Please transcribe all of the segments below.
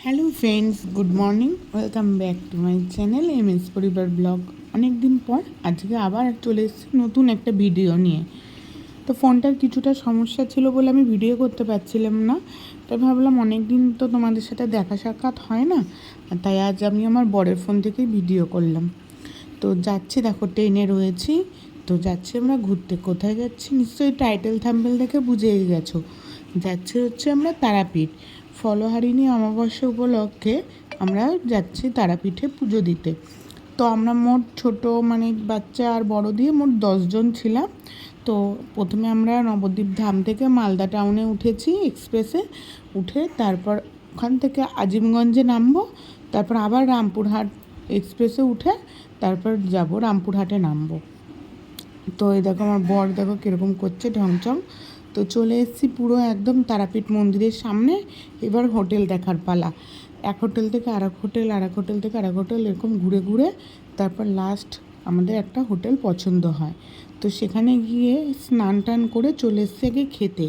Hello friends, good morning. Welcome back to my channel MS পরিবার blog. অনেক দিন পর আজকে আবার চলে এসেছি নতুন একটা ভিডিও নিয়ে। তো ফোনটার কিছুটা সমস্যা ছিল বলে আমি ভিডিও করতে পারছিলাম না। তাই ভাবলাম অনেক দিন তো তোমাদের সাথে দেখা সাক্ষাৎ হয় না, তাই আজ আমি আমার বরের ফোন থেকেই ভিডিও করলাম। তো যাচ্ছি, দেখো ট্রেনে রয়েছি। তো যাচ্ছি আমরা ঘুরতে। কোথায় যাচ্ছি নিশ্চয়ই টাইটেল থাম্বনেল দেখে বুঝেই গেছো। যাচ্ছি হচ্ছে আমরা তারাপীঠ। ফলহারিণী অমাবস্যা উপলক্ষে আমরা যাচ্ছি তারাপীঠে পুজো দিতে। তো আমরা মোট ছোট মানে বাচ্চা আর বড় দিয়ে মোট 10 জন ছিলাম। তো প্রথমে আমরা নবদ্বীপ ধাম থেকে মালদা টাউনে উঠেছি এক্সপ্রেসে। উঠে তারপর ওখান থেকে আজিমগঞ্জে নামবো। তারপর আবার রামপুরহাট এক্সপ্রেসে উঠে তারপর যাব রামপুরহাটে নামবো। তো এই দেখো আমার বর দেখো কীরকম করছে ঢংচং। তো চলে এসেছি পুরো একদম তারাপীঠ মন্দিরের সামনে। এবার হোটেল দেখার পালা। এক হোটেল থেকে আরেক হোটেল, আরেক হোটেল থেকে আরেক হোটেল, এরকম ঘুরে ঘুরে তারপর লাস্ট আমাদের একটা হোটেল পছন্দ হয়। তো সেখানে গিয়ে স্নান টান করে চলে এসেছি আগে খেতে,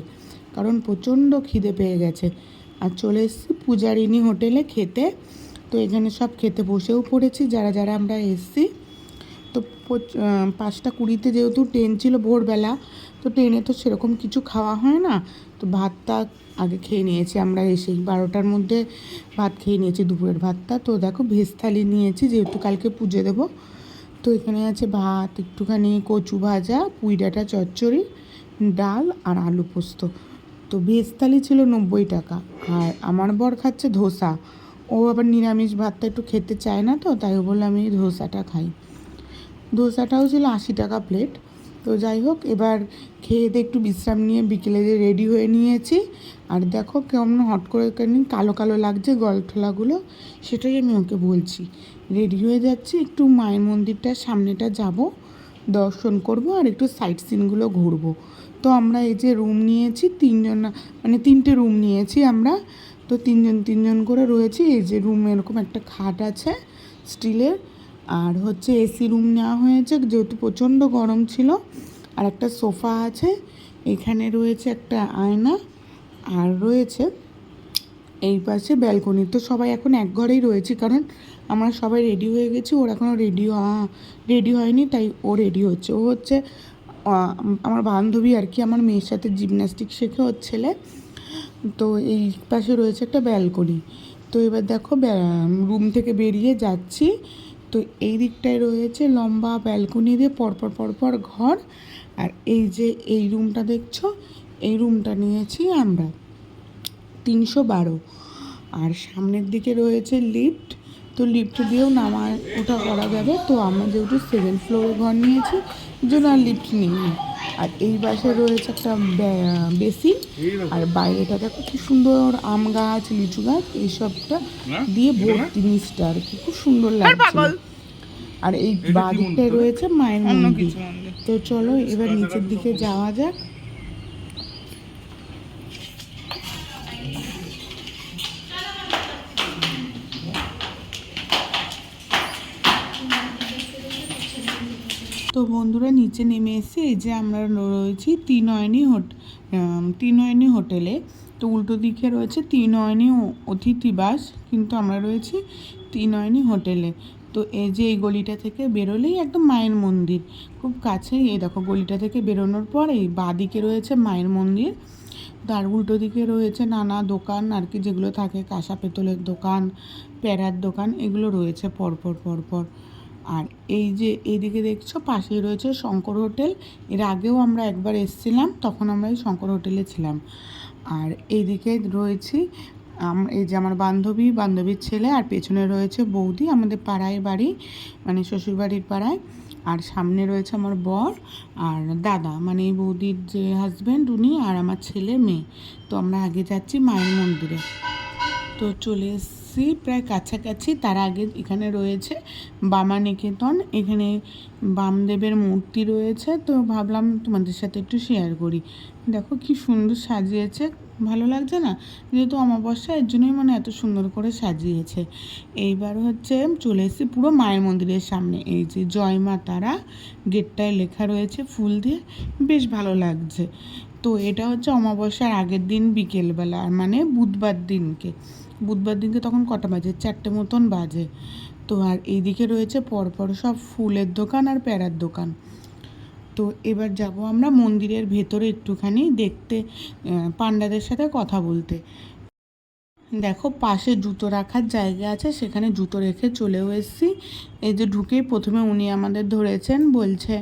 কারণ প্রচণ্ড খিদে পেয়ে গেছে। আর চলে এসেছি পূজারিণী হোটেলে খেতে। তো এখানে সব খেতে বসেও পড়েছি যারা যারা আমরা এসেছি। তো 5টা 20 যেহেতু ট্রেন ছিল ভোরবেলা, তো ট্রেনে তো সেরকম কিছু খাওয়া হয় না। তো ভাতটা আগে খেয়ে নিয়েছি আমরা, এসেই 12টার মধ্যে ভাত খেয়ে নিয়েছি দুপুরের ভাতটা। তো দেখো ভেজ থালি নিয়েছি যেহেতু কালকে পুজো দেবো। তো এখানে আছে ভাত, একটুখানি কচু ভাজা, পুঁই ডাঁটা চচ্চড়ি, ডাল আর আলু পোস্ত। তো ভেজ থালি ছিল 90 টাকা। আর আমার বর খাচ্ছে ধোসা। ও আবার নিরামিষ ভাতটা একটু খেতে চায় না, তো তাই বললাম আমি ধোসাটা খাই। ধোসাটাও ছিল 80 টাকা প্লেট। তো যাই হোক, এবার খেয়ে দিয়ে একটু বিশ্রাম নিয়ে বিকেলে যে রেডি হয়ে নিয়েছি। আর দেখো কেমন হট করে কেন কালো কালো লাগছে গলঠোলাগুলো, সেটাই আমি ওকে বলছি। রেডি হয়ে যাচ্ছি, একটু মায়ের মন্দিরটার সামনেটা যাব, দর্শন করব আর একটু সাইট সিনগুলো ঘুরবো। তো আমরা এই যে রুম নিয়েছি 3জন, মানে 3টে রুম নিয়েছি আমরা। তো 3জন করে রয়েছি। এই যে রুম এরকম একটা খাট আছে স্টিলের, আর হচ্ছে এসি রুম নেওয়া হয়েছে যেহেতু প্রচণ্ড গরম ছিল। আর একটা সোফা আছে, এখানে রয়েছে একটা আয়না, আর রয়েছে এই পাশে ব্যালকনি। তো সবাই এখন এক ঘরেই রয়েছি, কারণ আমরা সবাই রেডি হয়ে গেছি। ওর এখনও রেডি হয়নি, তাই ও রেডি হচ্ছে। ও হচ্ছে আমার বান্ধবী আর কি, আমার মেয়ের সাথে জিমন্যাস্টিক শেখে ওর ছেলে। তো এই পাশে রয়েছে একটা ব্যালকনি। তো এবার দেখো রুম থেকে বেরিয়ে যাচ্ছি। তো এই দিকটায় রয়েছে লম্বা ব্যালকনি দিয়ে পরপর পরপর ঘর। আর এই যে এই রুমটা দেখছো, এই রুমটা নিয়েছি আমরা 312। আর সামনের দিকে রয়েছে লিফট। তো লিফট দিয়েও নামা ওঠা করা যাবে। তো আমরা যেহেতু 7 ফ্লোরে ঘর নিয়েছি, জন্য আর লিফট নিইনি। আর এই পাশে রয়েছে একটা বেসিন। আর বাইরেটা দেখো কি সুন্দর আম গাছ, লিচু গাছ এইসবটা দিয়ে ভর্তি মিষ্টি আর কি, খুব সুন্দর লাগছে। আর এই বাঁ দিকটায় রয়েছে মায়ের মন্দির। তো চলো এবার নিচের দিকে যাওয়া যাক। তো বন্ধুরা নিচে নেমে এসে এই যে আমরা রয়েছি ত্রিনয়নী হোটেলে। তো উল্টো দিকে রয়েছে ত্রিনয়নী অতিথিবাস, কিন্তু আমরা রয়েছি ত্রিনয়নী হোটেলে। তো এই যে এই গলিটা থেকে বেরোলেই একদম মায়ের মন্দির, খুব কাছেই। এই দেখো গলিটা থেকে বেরোনোর পর এই বাঁ দিকে রয়েছে মায়ের মন্দির। তার উল্টো দিকে রয়েছে নানা দোকান আর কি, যেগুলো থাকে কাঁসা পেতলের দোকান, প্যারার দোকান, এগুলো রয়েছে পরপর পরপর। আর এই যে এইদিকে দেখছো পাশেই রয়েছে শঙ্কর হোটেল। এর আগেও আমরা একবার এসেছিলাম, তখন আমরা এই শঙ্কর হোটেলে ছিলাম। আর এইদিকে রয়েছি এই যে আমার বান্ধবীর ছেলে, আর পেছনে রয়েছে বৌদি, আমাদের পাড়ায় বাড়ি, মানে শ্বশুরবাড়ির পাড়ায়। আর সামনে রয়েছে আমার বর আর দাদা, মানে এই বৌদির যে হাজব্যান্ড উনি, আর আমার ছেলে মেয়ে। তো আমরা আগে যাচ্ছি মায়ের মন্দিরে। তো চলে এসেছি প্রায় কাছাকাছি। তার আগে এখানে রয়েছে বামা নিকেতন, এখানে বামদেবের মূর্তি রয়েছে। তো ভাবলাম তোমাদের সাথে একটু শেয়ার করি। দেখো কি সুন্দর সাজিয়েছে, ভালো লাগছে না? যেহেতু অমাবস্যা, এর জন্যই মানে এত সুন্দর করে সাজিয়েছে। এইবার হচ্ছে চলে এসেছি পুরো মায়ের মন্দিরের সামনে। এই যে জয় মা তারা গেটটায় লেখা রয়েছে ফুল দিয়ে, বেশ ভালো লাগছে। তো এটা হচ্ছে অমাবস্যার আগের দিন বিকেলবেলা, মানে বুধবার দিনকে। বুধবার দিনকে তখন কটা বাজে, 4টে মতন বাজে। তো আর এইদিকে রয়েছে পরপর সব ফুলের দোকান আর প্যারার দোকান। তো এবার যাব আমরা মন্দিরের ভেতরে একটুখানি দেখতে, পান্ডাদের সাথে কথা বলতে। দেখো পাশে জুতো রাখার জায়গা আছে, সেখানে জুতো রেখে চলেও এসেছি। এই যে ঢুকেই প্রথমে উনি আমাদের ধরেছেন, বলছে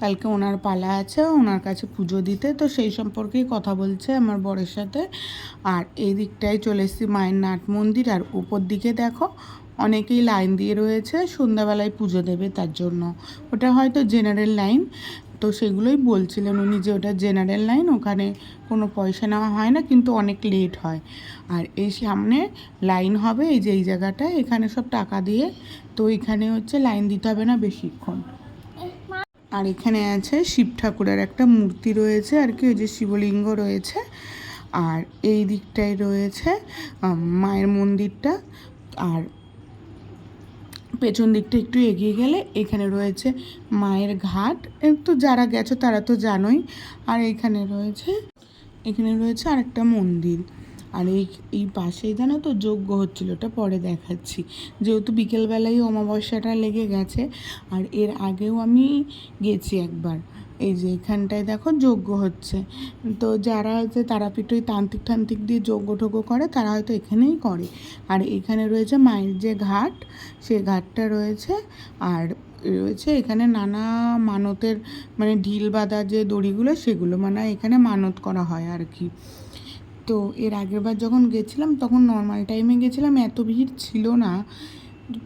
কালকে ওনার পালা আছে, ওনার কাছে পুজো দিতে। তো সেই সম্পর্কেই কথা বলছে আমার বরের সাথে। আর এই দিকটায় চলে এসেছি মায়ের নাট মন্দির। আর উপর দিকে দেখো অনেকেই লাইন দিয়ে রয়েছে সন্ধ্যাবেলায় পুজো দেবে তার জন্য। ওটা হয়তো জেনারেল লাইন, তো সেগুলোই বলছিলেন উনি যে ওটা জেনারেল লাইন, ওখানে কোনো পয়সা নেওয়া হয় না, কিন্তু অনেক লেট হয়। আর এই সামনে লাইন হবে, এই যে এই জায়গাটায়, এখানে সব টাকা দিয়ে, তো এখানে হচ্ছে লাইন দিতে হবে না বেশিক্ষণ। আর এখানে আছে শিব ঠাকুরের একটা মূর্তি রয়েছে আর কি, ওই যে শিবলিঙ্গ রয়েছে। আর এই দিকটায় রয়েছে মায়ের মন্দিরটা। আর পেছন দিকটা একটু এগিয়ে গেলে এখানে রয়েছে মায়ের ঘাট। তো যারা গেছো তারা তো জানোই। আর এখানে রয়েছে আরেকটা মন্দির। আর এই পাশেই জানো তো যজ্ঞ হচ্ছিল, ওটা পরে দেখাচ্ছি, যেহেতু বিকেলবেলায় অমাবস্যাটা লেগে গেছে। আর এর আগেও আমি গেছি একবার। এই যে এখানটায় দেখো যজ্ঞ হচ্ছে। তো যারা হচ্ছে তারাপীঠ ওই তান্ত্রিক ঠান্ত্রিক দিয়ে যজ্ঞ ঠোজ্ঞ করে, তারা হয়তো এখানেই করে। আর এখানে রয়েছে মায়ের যে ঘাট, সে ঘাটটা রয়েছে। আর রয়েছে এখানে নানা মানতের, মানে ঢিল বাঁধা যে দড়িগুলো, সেগুলো মানে এখানে মানত করা হয় আর কি। তো এর আগের বার যখন গেছিলাম তখন নর্মাল টাইমে গেছিলাম, এত ভিড় ছিল না,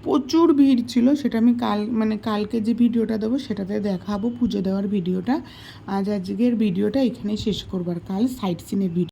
প্রচুর ভিড় ছিল। সেটা আমি কালকে যে ভিডিওটা দেবো সেটাতে দেখাবো পুজো দেওয়ার ভিডিওটা। আজকের ভিডিওটা এখানেই শেষ করবার, কাল সাইট সিনের ভিডিও।